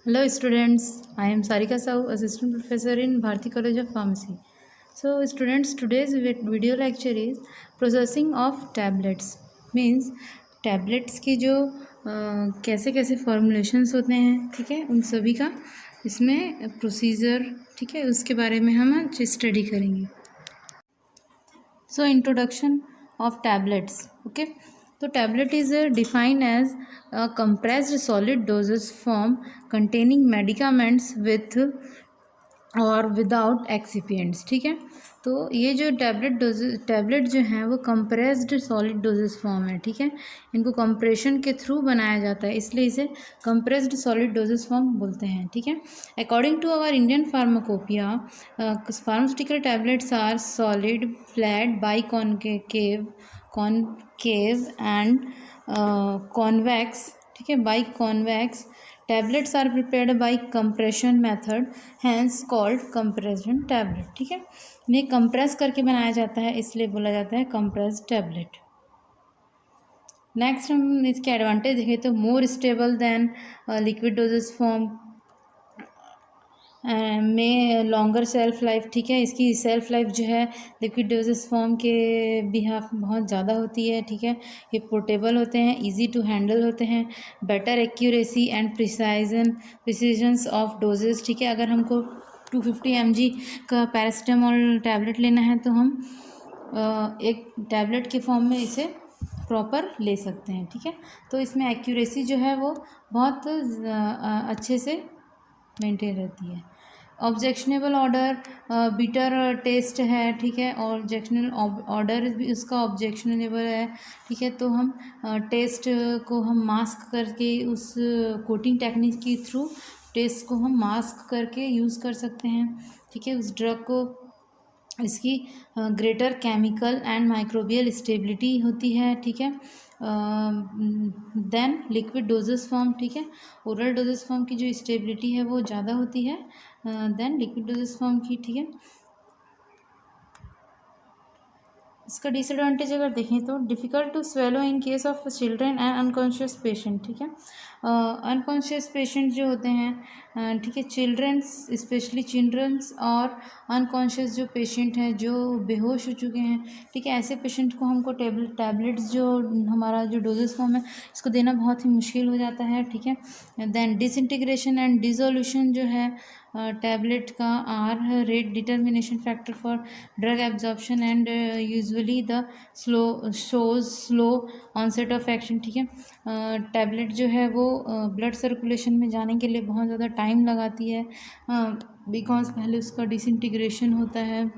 Hello students, I am Sarika Sahu, Assistant Professor in Bharati College of Pharmacy. So students, today's video lecture is processing of tablets. Means tablets की जो कैसे कैसे formulations होते हैं, ठीक है, उन सभी का इसमें प्रोसीजर, ठीक है, उसके बारे में हम आज स्टडी करेंगे. So introduction of tablets. Okay, so tablet is defined as a compressed solid dosage form containing medicaments with और विदाउट एक्सिपिएंट्स. ठीक है, तो ये जो टैबलेट जो हैं वो कंप्रेस्ड सॉलिड डोजेस फॉर्म है. ठीक है, इनको कंप्रेशन के थ्रू बनाया जाता है, इसलिए इसे कंप्रेस्ड सॉलिड डोजेस फॉर्म बोलते हैं. ठीक है, according to our Indian pharmacopoeia, pharmaceutical tablets are solid, flat, concave and convex. ठीक है, biconvex tablets are prepared by compression method, hence called compression tablet. ठीक है, इन्हें कंप्रेस करके बनाया जाता है, इसलिए बोला जाता है कंप्रेस्ड टैबलेट. नेक्स्ट हम इसके एडवांटेज देखें तो more stable then liquid dosage form में लॉन्गर सेल्फ लाइफ. ठीक है, इसकी सेल्फ लाइफ जो है लिक्विड डोजेस फॉर्म के बिहाफ बहुत ज़्यादा होती है. ठीक है, ये पोर्टेबल होते हैं, इजी टू हैंडल होते हैं, better accuracy and precisions of doses. ठीक है, अगर हमको 250 mg का पैरासीटामोल टैबलेट लेना है तो हम एक टैबलेट के फॉर्म में इसे प्रॉपर ले सकते हैं. ठीक है, तो इसमें एक्यूरेसी जो है वो बहुत अच्छे से मेंटेन रहती है. ऑब्जेक्शनेबल ऑर्डर, बिटर टेस्ट है. ठीक है, ऑब्जेक्शनल ऑर्डर भी उसका ऑब्जेक्शनेबल है. ठीक है, तो हम टेस्ट को हम मास्क करके उस कोटिंग टेक्निक के थ्रू टेस्ट को हम मास्क करके यूज़ कर सकते हैं. ठीक है, उस ड्रग को इसकी greater chemical and microbial stability होती है. ठीक है, देन लिक्विड डोजेस फॉर्म. ठीक है, ओरल डोजेस फॉर्म की जो स्टेबिलिटी है वो ज़्यादा होती है देन लिक्विड डोजेस फॉर्म की. ठीक है, इसका डिसएडवांटेज अगर देखें तो difficult to swallow in case of children and unconscious patient. ठीक है, अनकॉन्शियस पेशेंट जो होते हैं, ठीक है, चिल्ड्रंस, स्पेशली चिल्ड्रंस और अनकॉन्शियस जो पेशेंट हैं जो बेहोश हो चुके हैं. ठीक है, ऐसे पेशेंट को हमको टैबलेट्स जो हमारा जो डोजेस फॉर्म है इसको देना बहुत ही मुश्किल हो जाता है. ठीक है, देन डिसइंटीग्रेशन एंड डिसोल्यूशन जो है टैबलेट का are rate determination factor for drug absorption and usually the slow onset of action. ठीक है, टैबलेट जो है वो ब्लड सर्कुलेशन में जाने के लिए बहुत ज़्यादा टाइम लगाती है, बिकॉज पहले उसका डिसइंटीग्रेशन होता है,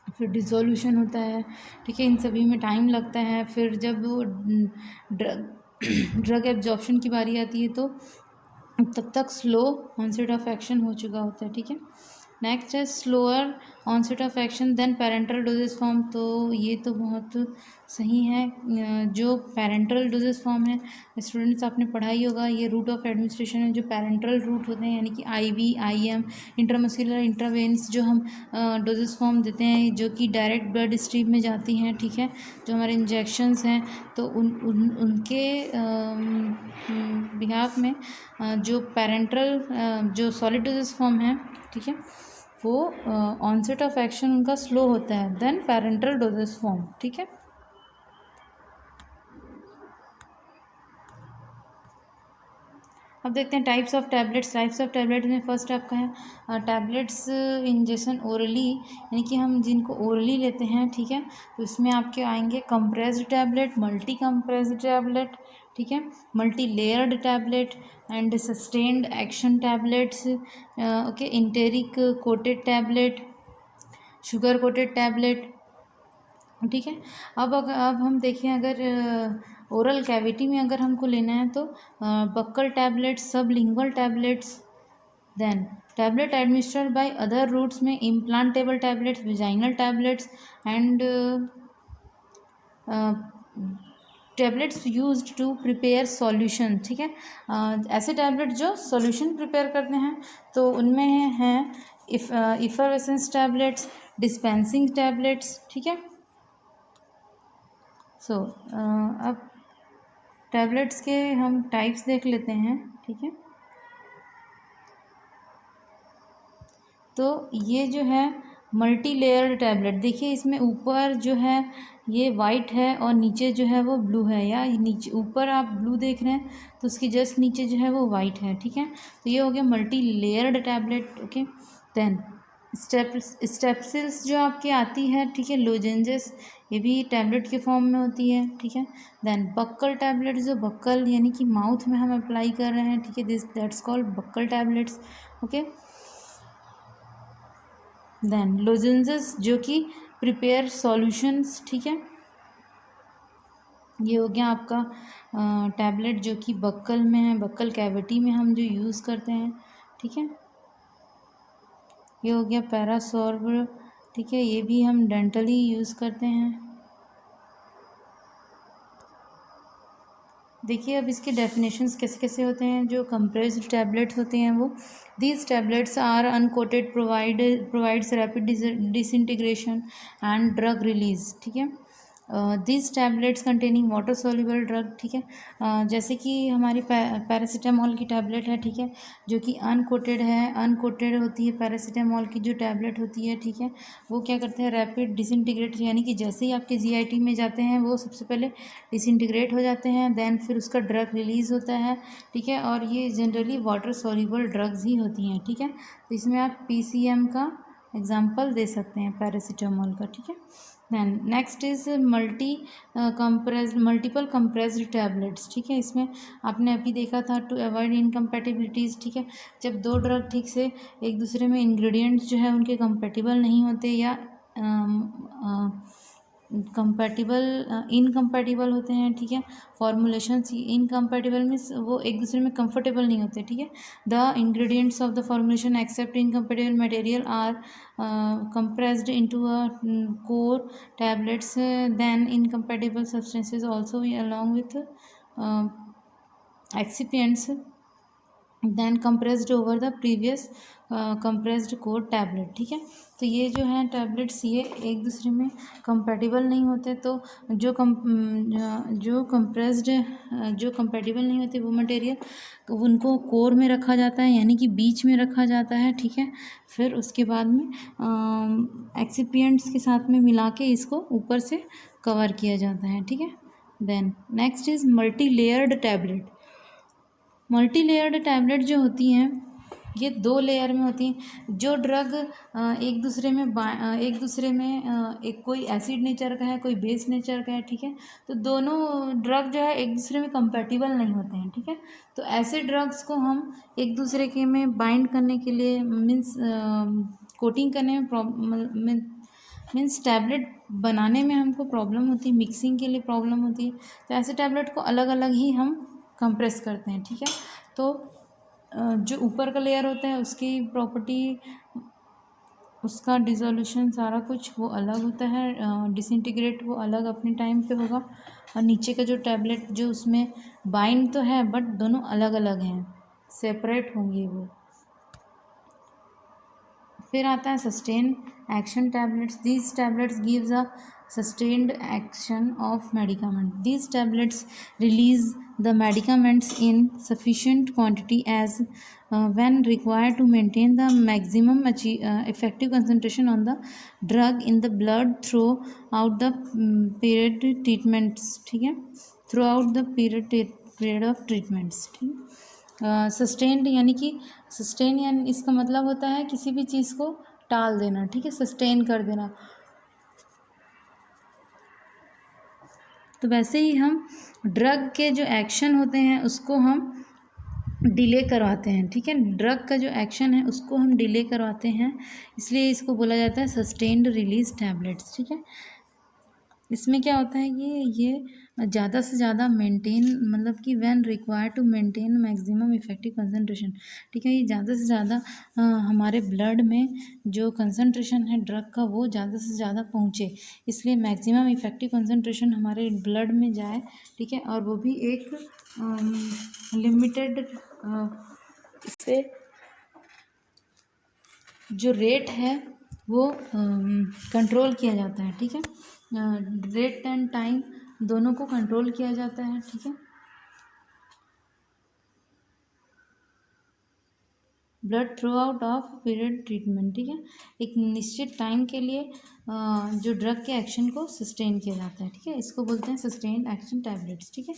फिर डिसोल्यूशन होता है. ठीक है, इन सभी में टाइम लगता है. फिर जब वो ड्रग एब्जॉर्प्शन की बारी आती है तो तब तक स्लो ऑनसेट ऑफ एक्शन हो चुका होता है. ठीक है, नेक्स्ट है slower onset of action then parenteral doses form. तो ये तो बहुत सही है. जो पेरेंटल डोजेस फॉर्म है स्टूडेंट्स आपने पढ़ा ही होगा, ये रूट ऑफ एडमिनिस्ट्रेशन है. जो पेरेंटल रूट होते हैं यानी कि IV, IM, इंट्रामस्कुलर, इंट्रावेन्स जो हम डोजेस फॉर्म देते हैं जो कि डायरेक्ट ब्लड स्ट्रीम में जाती हैं. ठीक है, जो हमारे इंजेक्शंस हैं तो उनके बिहाफ में जो पेरेंटल जो सॉलिड डोजेस फॉर्म है, ठीक है, वो ऑनसेट ऑफ एक्शन उनका स्लो होता है देन पेरेंटल डोजेस फॉर्म. ठीक है, अब देखते हैं types of tablets. Types of tablets में फर्स्ट आपका है टैबलेट्स इंजेक्शन ओरली, यानी कि हम जिनको ओरली लेते हैं. ठीक है, तो इसमें आपके आएंगे compressed tablet, multi compressed tablet. ठीक है, multi layered tablet and sustained action tablets. Okay, enteric coated tablet, sugar coated tablet. ठीक है, अब हम देखें अगर ओरल कैविटी में अगर हमको लेना है तो buccal tablets, sublingual tablets, then tablet administered by other routes में implantable tablets, vaginal tablets and tablets used to prepare solution. ठीक है, ऐसे टैबलेट जो सॉल्यूशन प्रिपेयर करते हैं तो उनमें हैं इफरवेसेंस टैबलेट्स, डिस्पेंसिंग टैबलेट्स. ठीक है, सो अब टैबलेट्स के हम टाइप्स देख लेते हैं. ठीक है, तो ये जो है मल्टी लेयर्ड टैबलेट, देखिए इसमें ऊपर जो है ये वाइट है और नीचे जो है वो ब्लू है, या नीचे ऊपर आप ब्लू देख रहे हैं तो उसकी जस्ट नीचे जो है वो वाइट है, ठीक है। तो ये हो गया multi layered tablet, okay. Then Strepsils जो आपकी आती है, ठीक है, लोजेंजेस, ये भी टैबलेट के फॉर्म में होती है, ठीक है। देन बक्कल टैबलेट, जो बक्कल यानी कि माउथ में हम अप्लाई कर रहे हैं, ठीक है, this that's called buccal tablets, okay. Then lozenges जो कि प्रिपेयर सॉल्यूशंस, ठीक है, ये हो गया आपका टैबलेट जो कि बक्कल में है, बक्कल कैविटी में हम जो यूज़ करते हैं, ठीक है। ये हो गया पैरासॉर्ब, ठीक है, ये भी हम डेंटली यूज़ करते हैं। देखिए अब इसके डेफिनेशंस कैसे कैसे होते हैं। जो कंप्रेस्ड टैबलेट होते हैं वो, these tablets are uncoated, provides rapid disintegration and drug release, ठीक है। These tablets containing water soluble drug, ठीक है। जैसे कि हमारी पैरासीटामोल की टैबलेट है, ठीक है, जो कि अनकोटेड है, अनकोटेड होती है पैरासीटामोल की जो टैबलेट होती है, ठीक है। वो क्या करते हैं, रैपिड डिसइंटीग्रेट, यानी कि जैसे ही आपके जीआईटी में जाते हैं वो सबसे पहले डिसइंटीग्रेट हो जाते हैं, देन फिर उसका ड्रग रिलीज़ होता है, ठीक है। और ये जनरली वाटर सॉल्युबल ड्रग्स ही होती हैं, ठीक है। तो इसमें आप पीसीएम का एग्जांपल दे सकते हैं, पैरासीटामोल का, ठीक है। Then next is multiple compressed tablets, ठीक है। इसमें आपने अभी देखा था टू अवॉइड इनकम्पैटिबिलिटीज़, ठीक है, जब दो ड्रग ठीक से एक दूसरे में इंग्रेडिएंट्स जो है उनके कंपैटिबल नहीं होते, या कंपैटिबल इनकम्पैटिबल होते हैं, ठीक है। फॉर्मुलेशंस इनकम्पैटिबल मीन्स वो एक दूसरे में कंफर्टेबल नहीं होते, ठीक है। The ingredients of the formulation except incompatible material are compressed into a core tablets, then incompatible substances also along with excipients then compressed over the previous compressed core tablet, ठीक है। तो ये जो है टैबलेट्स ये एक दूसरे में कंपैटिबल नहीं होते, तो जो जो कंपैटिबल नहीं होते वो मटेरियल उनको कोर में रखा जाता है, यानी कि बीच में रखा जाता है, ठीक है। फिर उसके बाद में एक्सिपिएंट्स के साथ में मिला के इसको ऊपर से कवर किया जाता है, ठीक है। Then next is multi layered tablet. Multi layered tablet जो होती हैं ये दो लेयर में होती हैं। जो ड्रग एक दूसरे में एक कोई एसिड नेचर का है, कोई बेस नेचर का है, ठीक है। तो दोनों ड्रग जो है एक दूसरे में कंपैटिबल नहीं होते हैं, ठीक है। तो ऐसे ड्रग्स को हम एक दूसरे के में बाइंड करने के लिए मीन्स कोटिंग करने में मीन्स टैबलेट बनाने में हमको प्रॉब्लम होती है, मिक्सिंग के लिए प्रॉब्लम होती है। तो ऐसे टैबलेट को अलग अलग ही हम कंप्रेस करते हैं, ठीक है। तो जो ऊपर का लेयर होता है उसकी प्रॉपर्टी, उसका डिसोल्यूशन सारा कुछ वो अलग होता है, डिसइंटीग्रेट वो अलग अपने टाइम पे होगा। और नीचे का जो टैबलेट जो उसमें बाइंड तो है बट दोनों अलग अलग हैं, सेपरेट होंगे वो। फिर आता है sustain action tablets. These tablets gives a sustained action of medicament. These tablets release the medicaments in sufficient quantity as when required to maintain the maximum effective concentration on the drug in the blood throughout the period treatments, ठीक है, throughout the period of treatments, ठीक। Sustained यानी कि sustain यानी इसका मतलब होता है किसी भी चीज़ को टाल देना, ठीक है, सस्टेन कर देना। तो वैसे ही हम ड्रग के जो एक्शन होते हैं उसको हम डिले करवाते हैं, ठीक है। ड्रग का जो एक्शन है उसको हम डिले करवाते हैं, इसलिए इसको बोला जाता है सस्टेन्ड रिलीज टैबलेट्स, ठीक है। इसमें क्या होता है कि ये ज़्यादा से ज़्यादा मेंटेन, मतलब कि when required to maintain maximum effective concentration, ठीक है। ये ज़्यादा से ज़्यादा हमारे ब्लड में जो कंसंट्रेशन है ड्रग का वो ज़्यादा से ज़्यादा पहुँचे, इसलिए मैक्सिमम इफेक्टिव कंसंट्रेशन हमारे ब्लड में जाए, ठीक है। और वो भी एक लिमिटेड से जो रेट है वो कंट्रोल किया जाता है, ठीक है। रेट एंड टाइम दोनों को कंट्रोल किया जाता है, ठीक है। Blood through out of period treatment, ठीक है। एक निश्चित टाइम के लिए जो ड्रग के एक्शन को सस्टेन किया जाता है, ठीक है, इसको बोलते हैं सस्टेन्ड एक्शन टैबलेट्स, ठीक है।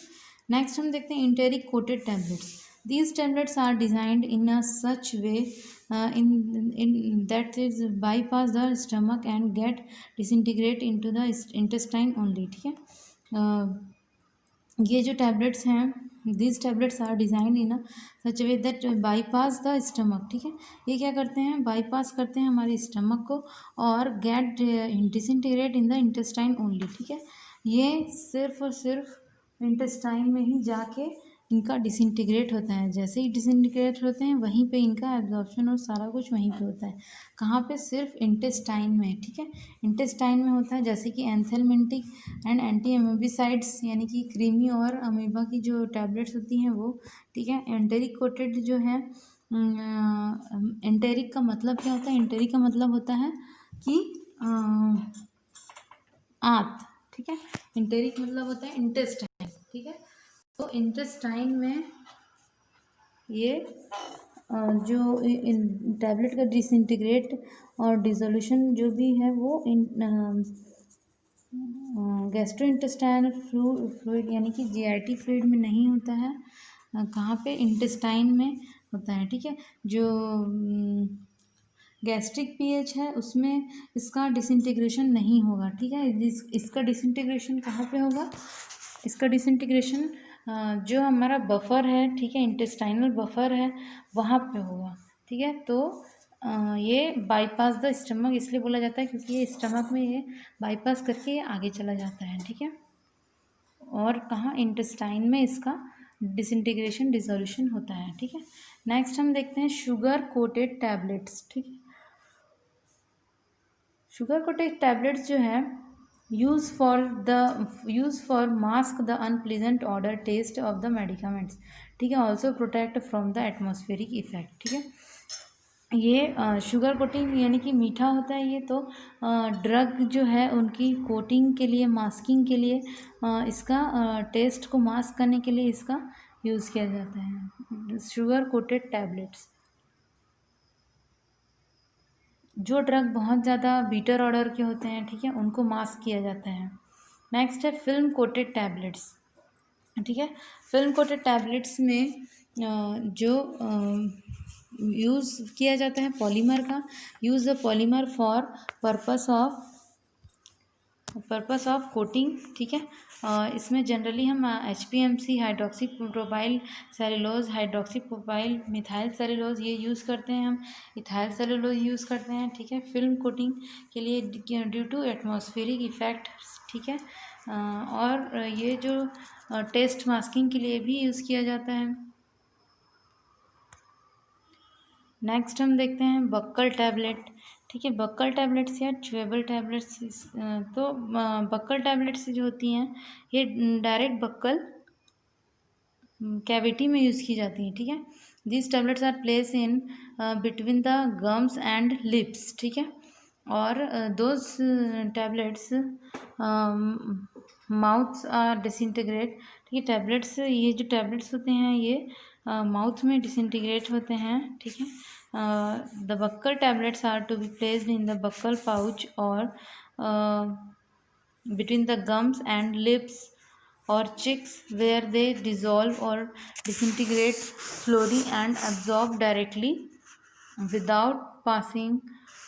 नेक्स्ट हम देखते हैं enteric coated tablets. These tablets are designed in a such way in that is bypass the stomach and get disintegrate into the intestine only, ठीक है। ये जो टैबलेट्स हैं, these tablets are designed in a such a way that bypass the stomach, ठीक है। ये क्या करते हैं, बाईपास करते हैं हमारे स्टमक को और get disintegrate in the intestine only, ठीक है। ये सिर्फ और सिर्फ इंटेस्टाइन में ही जाके इनका डिसइंटीग्रेट होता है। जैसे ही डिसइंटीग्रेट होते हैं वहीं पे इनका एब्जॉर्प्शन और सारा कुछ वहीं पे होता है। कहाँ पे, सिर्फ इंटेस्टाइन में, ठीक है। इंटेस्टाइन में होता है, जैसे कि एंथेलमेंटिक एंड एंटी अमीबिसाइड्स यानी कि क्रीमी और अमीबा की जो टैबलेट्स होती हैं वो, ठीक है। एंटेरिक कोटेड जो है, एंटेरिक का मतलब क्या होता है, एंटेरिक का मतलब होता है कि आंत, ठीक है। एंटेरिक मतलब होता है इंटेस्टाइन, ठीक है। तो इंटेस्टाइन में ये जो टैबलेट का डिसइंटीग्रेट और डिसोल्यूशन जो भी है वो गैस्ट्रो इंटेस्टाइनल फ्लूइड यानी कि जीआईटी फ्लूइड में नहीं होता है। कहाँ पे, इंटेस्टाइन में होता है, ठीक है। जो गैस्ट्रिक पीएच है उसमें इसका डिसइंटीग्रेशन नहीं होगा, ठीक है। इसका डिसइंटीग्रेशन कहाँ पे होगा, इसका डिसइंटीग्रेशन जो हमारा बफर है, ठीक है, इंटेस्टाइनल बफर है वहाँ पे होगा, ठीक है। तो ये बाईपास द स्टमक इसलिए बोला जाता है क्योंकि ये स्टमक में ये बाईपास करके ये आगे चला जाता है, ठीक है। और कहाँ, इंटेस्टाइन में इसका डिसइंटीग्रेशन डिसोल्यूशन होता है, ठीक है। नेक्स्ट हम देखते हैं शुगर कोटेड टैबलेट्स, ठीक है। शुगर कोटेड टैबलेट्स जो है use for mask the unpleasant odour taste of the medicaments, ठीक है। Also protect from the atmospheric effect, ठीक है। ये शुगर कोटिंग यानी कि मीठा होता है ये, तो ड्रग जो है उनकी कोटिंग के लिए, मास्किंग के लिए, इसका टेस्ट को मास्क करने के लिए इसका यूज़ किया जाता है, शुगर कोटेड टैबलेट्स। जो ड्रग बहुत ज़्यादा बीटर ऑर्डर के होते हैं, ठीक है, उनको मास्क किया जाता है। नेक्स्ट है फिल्म कोटेड टैबलेट्स, ठीक है। फिल्म कोटेड टैबलेट्स में जो यूज़ किया जाता है पॉलीमर का, use the polymer for purpose of coating, ठीक है। इसमें जनरली हम HPMC hydroxy propyl cellulose, hydroxy propyl methyl cellulose ये यूज़ करते हैं, हम इथाइल सेलुलोज यूज़ करते हैं, ठीक है, फिल्म कोटिंग के लिए ड्यू टू एटमॉस्फेरिक इफेक्ट, ठीक है। और ये जो टेस्ट मास्किंग के लिए भी यूज़ किया जाता है। नेक्स्ट हम देखते हैं बक्कल टैबलेट, ठीक है। बक्कल टैबलेट्स या च्युएबल टैबलेट्स, तो बक्कल टैबलेट्स जो होती हैं ये डायरेक्ट बक्कल कैविटी में यूज़ की जाती हैं, ठीक है। These tablets are place in between the gums and lips, ठीक है। और those tablets mouths are disintegrate, ठीक है। टैबलेट्स, ये जो टैबलेट्स होते हैं ये माउथ में डिसइंटीग्रेट होते हैं, ठीक है। The buccal tablets are to be placed in the buccal pouch और between the gums and lips or cheeks where they dissolve or disintegrate slowly and absorb directly without passing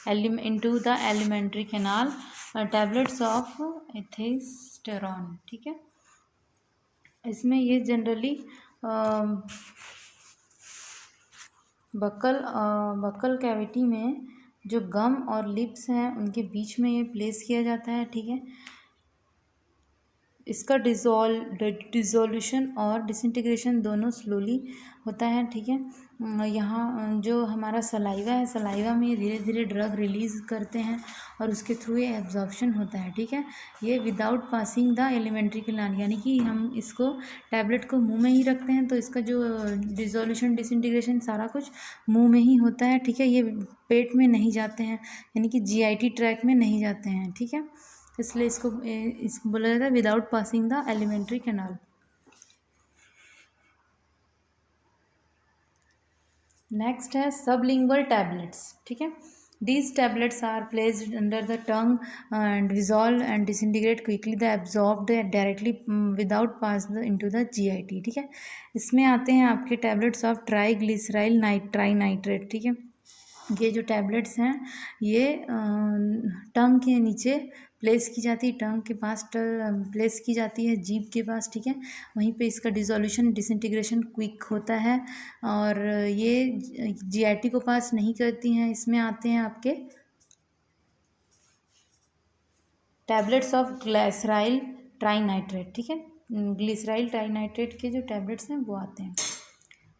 into the alimentary canal, tablets of ethisterone, ठीक है। इसमें ये generally buckle cavity में जो गम और lips हैं उनके बीच में ये प्लेस किया जाता है, ठीक है। इसका डिज़ोल्यूशन और डिसइंटीग्रेशन दोनों स्लोली होता है, ठीक है। यहाँ जो हमारा सलाइवा है, सलाइवा में ये धीरे धीरे ड्रग रिलीज़ करते हैं और उसके थ्रू ये एब्जॉर्प्शन होता है, ठीक है। ये without passing the alimentary canal, यानी कि हम इसको टैबलेट को मुंह में ही रखते हैं तो इसका जो डिज़ोल्यूशन डिसइंटीग्रेशन सारा कुछ मुंह में ही होता है, ठीक है। ये पेट में नहीं जाते हैं, यानी कि GIT ट्रैक में नहीं जाते हैं, ठीक है। इसलिए इसको बोला जाता है without passing the alimentary canal. Next है सबलिंगुअल टैबलेट्स, ठीक है। These tablets are placed under the tongue and dissolve and disintegrate quickly. They absorbed directly without pass into the GIT, ठीक है। इसमें आते हैं आपके टैबलेट्स ऑफ ट्राईग्लिसराइल ट्राईनाइट्रेट, ठीक है। ये जो टैबलेट्स हैं ये टंग के नीचे प्लेस की जाती है, टंग के पास प्लेस की जाती है, जीभ के पास, ठीक है। वहीं पे इसका डिसोल्यूशन डिसइंटीग्रेशन क्विक होता है और ये जीआईटी को पास नहीं करती हैं। इसमें आते हैं आपके टैबलेट्स ऑफ ग्लिसराइल ट्राईनाइट्रेट, ठीक है। ग्लिसराइल ट्राईनाइट्रेट के जो टैबलेट्स हैं वो आते हैं।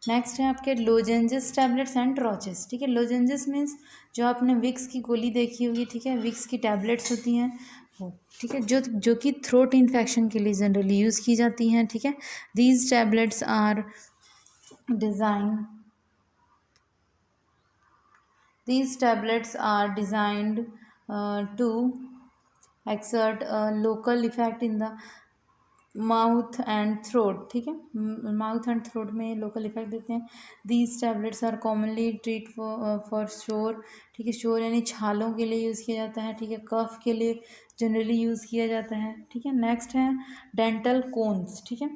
नेक्स्ट है आपके लोजेंजेस टैबलेट्स एंड ड्रॉचेस, ठीक है। लोजेंजेस मीन्स जो आपने विक्स की गोली देखी होगी, ठीक है, विक्स की टैबलेट्स होती हैं वो, ठीक है, जो कि थ्रोट इन्फेक्शन के लिए जनरली यूज़ की जाती हैं, ठीक है। These tablets are designed to exert a local effect in the mouth and throat, ठीक है। माउथ एंड थ्रोट में लोकल इफेक्ट देते हैं। These tablets are commonly treat for sore, ठीक है। शोर यानी छालों के लिए यूज़ किया जाता है, ठीक है। कफ के लिए जनरली यूज़ किया जाता है, ठीक है। नेक्स्ट है डेंटल कोन्स, ठीक है।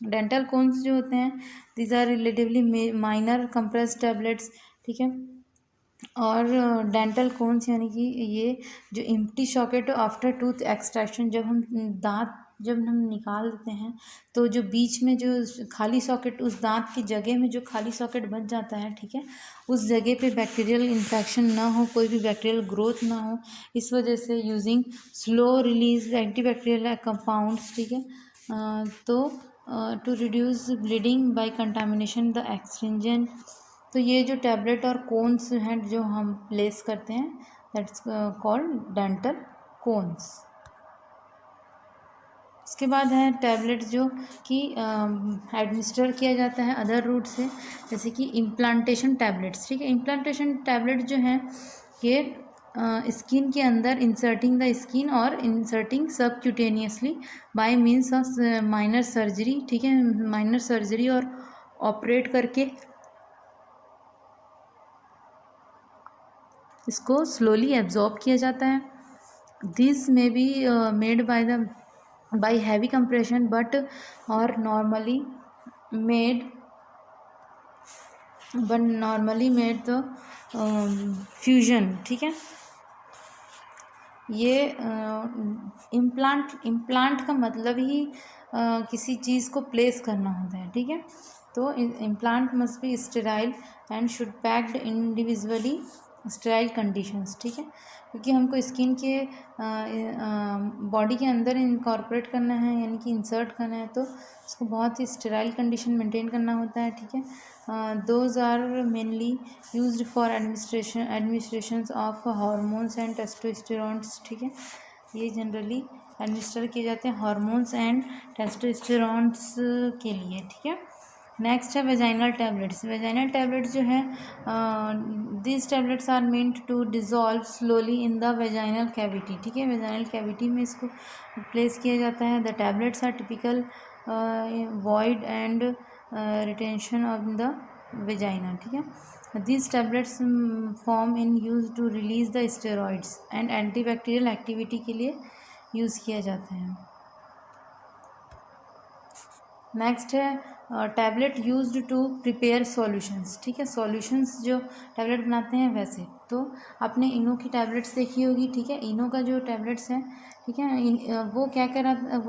डेंटल कोन्स जो होते हैं these are relatively minor compress tablets, ठीक है। और डेंटल कोन्स यानी कि ये जो empty socket after tooth extraction, जब हम निकाल देते हैं तो जो बीच में जो खाली सॉकेट, उस दांत की जगह में जो खाली सॉकेट बच जाता है, ठीक है, उस जगह पे बैक्टीरियल इन्फेक्शन ना हो, कोई भी बैक्टीरियल ग्रोथ ना हो, इस वजह से using slow release antibacterial compounds, ठीक है। तो to reduce bleeding by contamination the astringent. तो ये जो टैबलेट और कोन्स हैं जो हम प्लेस करते हैं दैट्स कॉल्ड डेंटल कोन्स। इसके बाद है टैबलेट जो कि एडमिनिस्टर किया जाता है अदर रूट से, जैसे कि इम्प्लांटेशन टैबलेट्स, ठीक है। इम्प्लांटेशन टैबलेट जो हैं ये स्किन के अंदर इंसर्टिंग द स्किन और inserting subcutaneously bye means of minor surgery, ठीक है। माइनर सर्जरी और ऑपरेट करके इसको स्लोली एब्जॉर्ब किया जाता है। This may be made by heavy compression but और नॉर्मली मेड द फ्यूजन, ठीक है। ये इम्प्लांट का मतलब ही किसी चीज़ को प्लेस करना होता है, ठीक है। तो implant must be sterile and should packed individually sterile conditions, ठीक है। क्योंकि हमको स्किन के बॉडी के अंदर इनकॉर्पोरेट करना है यानी कि इंसर्ट करना है, तो उसको बहुत ही स्टेराइल कंडीशन मेंटेन करना होता है, ठीक है। Those are mainly used for administration of hormones and testosterones, ठीक है। ये जनरली एडमिनिस्टर किए जाते हैं हार्मोन्स एंड टेस्टोस्टेरॉन्स के लिए, ठीक है। नेक्स्ट है वेजाइनल टैबलेट्स। वेजाइनल टैबलेट्स जो है this tablets are meant to dissolve slowly in the vaginal cavity, ठीक है। वेजाइनल कैविटी में इसको प्लेस किया जाता है। The tablets are typical void and retention of the vagina, ठीक है। This tablets form in use to release the steroids and antibacterial activity के लिए यूज़ किया जाता है। नेक्स्ट है tablet used to prepare solutions, ठीक है। सॉल्यूशंस जो टैबलेट बनाते हैं वैसे तो आपने इनो की टैबलेट्स देखी होगी, ठीक है। इनो का जो टैबलेट्स हैं, ठीक है, वो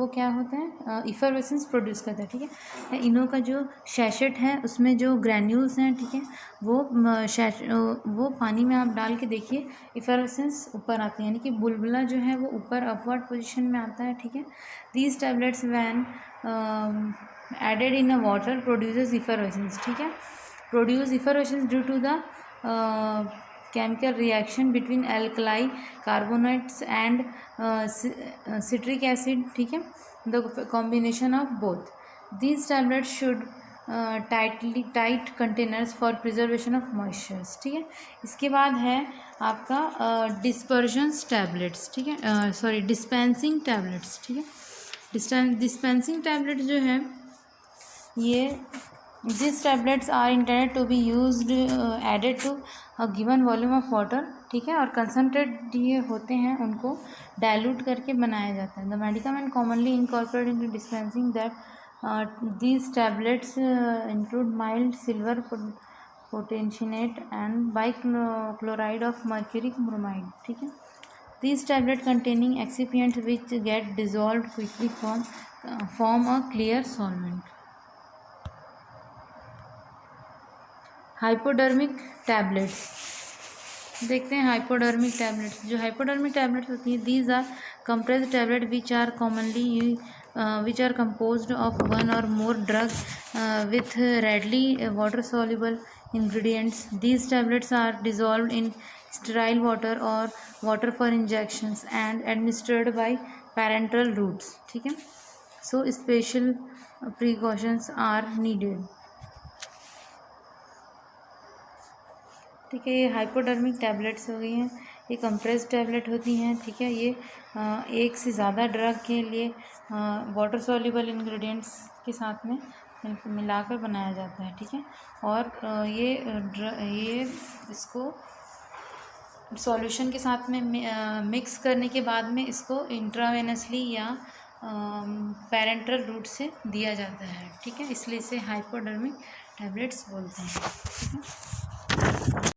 क्या होता है, इफरवेसेंस प्रोड्यूस करता है, ठीक है। इनो का जो शैशेट है उसमें जो ग्रैन्यूल्स हैं, ठीक है, वो पानी में आप डाल के देखिए, इफरवेसेंस ऊपर आते हैं यानी कि बुलबुला जो है वो ऊपर अपवर्ड पोजिशन में आता है, ठीक है। These tablets when added in a water produces effervescence, ठीक है। produce effervescence due to the chemical reaction between alkali carbonates and citric acid, ठीक है। the combination of both. These tablets should tight containers for preservation of moisture, ठीक है। इसके बाद है आपका dispersions tablets, ठीक है, सॉरी dispensing tablets, ठीक है। डिस्पेंसिंग टैबलेट जो है ये These tablets are intended to be used added to a given volume of water, ठीक है, और कंसनट्रेट ये होते हैं उनको डाइल्यूट करके बनाया जाता है. The medicament commonly incorporated into dispensing that these tablets include mild silver proteinate and bichloride of mercury bromide, ठीक है. These tablets containing excipients which get dissolved quickly form a clear solvent. Hypodermic tablets देखते हैं. Hypodermic tablets, जो hypodermic tablets होती हैं, these are compressed tablet which are commonly which are composed of one or more drug with readily water soluble ingredients. These tablets are dissolved in sterile water or water for injections and administered by parenteral routes, ठीक है. So special precautions are needed, ठीक है. ये hypodermic tablets हो गई हैं. ये compress tablet होती हैं, ठीक है. ये एक से ज़्यादा ड्रग के लिए वाटर सॉल्युबल इंग्रेडिएंट्स के साथ में मिलाकर बनाया जाता है, ठीक है. और ये इसको सॉल्यूशन के साथ में मिक्स करने के बाद में इसको इंट्रावेनसली या पैरेंटल रूट से दिया जाता है, ठीक है. इसलिए इसे हाइपोडर्मिक टैबलेट्स बोलते हैं, ठीक है.